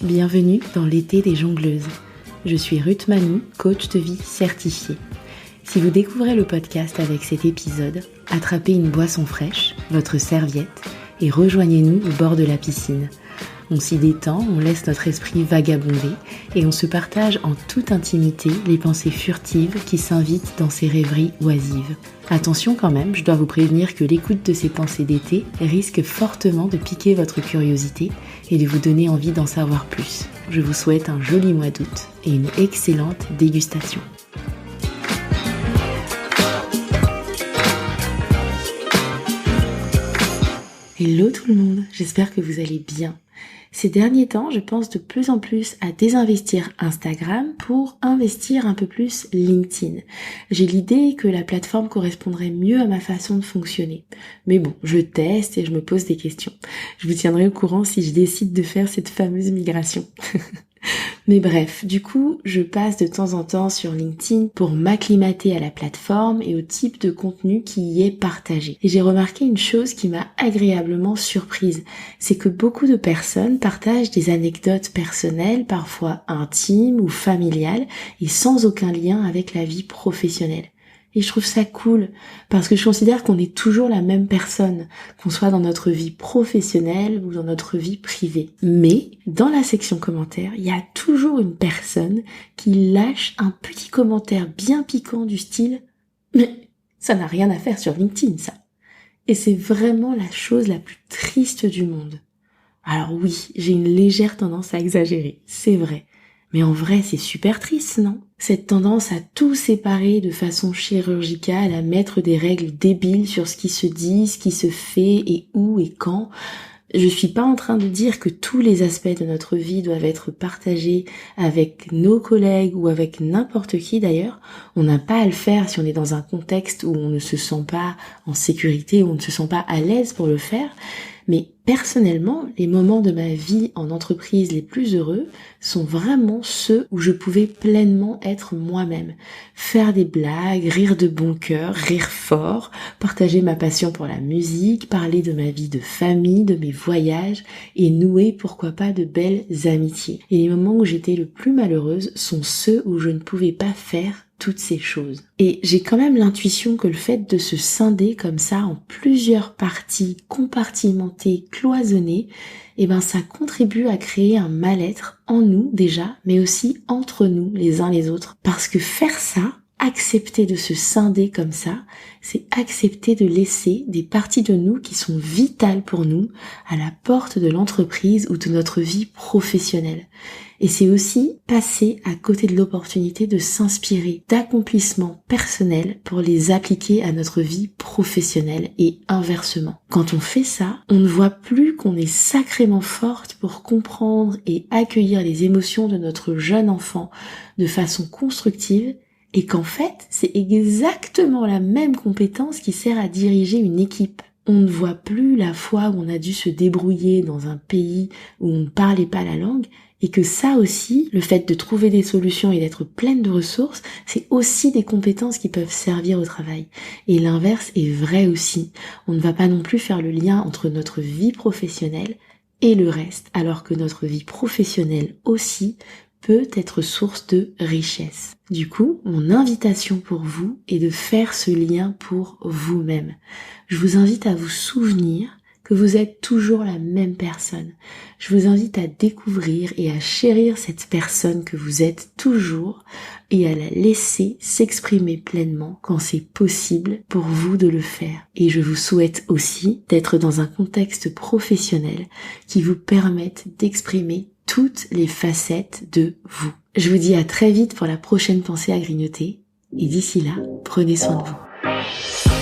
Bienvenue dans l'été des jongleuses. Je suis Ruth Manu, coach de vie certifiée. Si vous découvrez le podcast avec cet épisode, attrapez une boisson fraîche, votre serviette et rejoignez-nous au bord de la piscine. On s'y détend, on laisse notre esprit vagabonder et on se partage en toute intimité les pensées furtives qui s'invitent dans ces rêveries oisives. Attention quand même, je dois vous prévenir que l'écoute de ces pensées d'été risque fortement de piquer votre curiosité et de vous donner envie d'en savoir plus. Je vous souhaite un joli mois d'août et une excellente dégustation. Hello tout le monde, j'espère que vous allez bien. Ces derniers temps, je pense de plus en plus à désinvestir Instagram pour investir un peu plus LinkedIn. J'ai l'idée que la plateforme correspondrait mieux à ma façon de fonctionner. Mais bon, je teste et je me pose des questions. Je vous tiendrai au courant si je décide de faire cette fameuse migration. Mais bref, du coup, je passe de temps en temps sur LinkedIn pour m'acclimater à la plateforme et au type de contenu qui y est partagé. Et j'ai remarqué une chose qui m'a agréablement surprise, c'est que beaucoup de personnes partagent des anecdotes personnelles, parfois intimes ou familiales, et sans aucun lien avec la vie professionnelle. Et je trouve ça cool, parce que je considère qu'on est toujours la même personne, qu'on soit dans notre vie professionnelle ou dans notre vie privée. Mais, dans la section commentaires, il y a toujours une personne qui lâche un petit commentaire bien piquant du style « Mais ça n'a rien à faire sur LinkedIn, ça !» Et c'est vraiment la chose la plus triste du monde. Alors oui, j'ai une légère tendance à exagérer, c'est vrai. Mais en vrai, c'est super triste, non? Cette tendance à tout séparer de façon chirurgicale, à mettre des règles débiles sur ce qui se dit, ce qui se fait et où et quand. Je suis pas en train de dire que tous les aspects de notre vie doivent être partagés avec nos collègues ou avec n'importe qui d'ailleurs. On n'a pas à le faire si on est dans un contexte où on ne se sent pas en sécurité, où on ne se sent pas à l'aise pour le faire. Mais personnellement, les moments de ma vie en entreprise les plus heureux sont vraiment ceux où je pouvais pleinement être moi-même. Faire des blagues, rire de bon cœur, rire fort, partager ma passion pour la musique, parler de ma vie de famille, de mes voyages et nouer, pourquoi pas, de belles amitiés. Et les moments où j'étais le plus malheureuse sont ceux où je ne pouvais pas faire toutes ces choses. Et j'ai quand même l'intuition que le fait de se scinder comme ça en plusieurs parties compartimentées, cloisonnées, ça contribue à créer un mal-être en nous déjà, mais aussi entre nous les uns les autres. Parce que faire ça, accepter de se scinder comme ça, c'est accepter de laisser des parties de nous qui sont vitales pour nous à la porte de l'entreprise ou de notre vie professionnelle. Et c'est aussi passer à côté de l'opportunité de s'inspirer d'accomplissements personnels pour les appliquer à notre vie professionnelle et inversement. Quand on fait ça, on ne voit plus qu'on est sacrément forte pour comprendre et accueillir les émotions de notre jeune enfant de façon constructive et qu'en fait, c'est exactement la même compétence qui sert à diriger une équipe. On ne voit plus la fois où on a dû se débrouiller dans un pays où on ne parlait pas la langue et que ça aussi, le fait de trouver des solutions et d'être pleine de ressources, c'est aussi des compétences qui peuvent servir au travail. Et l'inverse est vrai aussi. On ne va pas non plus faire le lien entre notre vie professionnelle et le reste, alors que notre vie professionnelle aussi peut être source de richesse. Du coup, mon invitation pour vous est de faire ce lien pour vous-même. Je vous invite à vous souvenir que vous êtes toujours la même personne. Je vous invite à découvrir et à chérir cette personne que vous êtes toujours et à la laisser s'exprimer pleinement quand c'est possible pour vous de le faire. Et je vous souhaite aussi d'être dans un contexte professionnel qui vous permette d'exprimer toutes les facettes de vous. Je vous dis à très vite pour la prochaine pensée à grignoter et d'ici là, prenez soin de vous.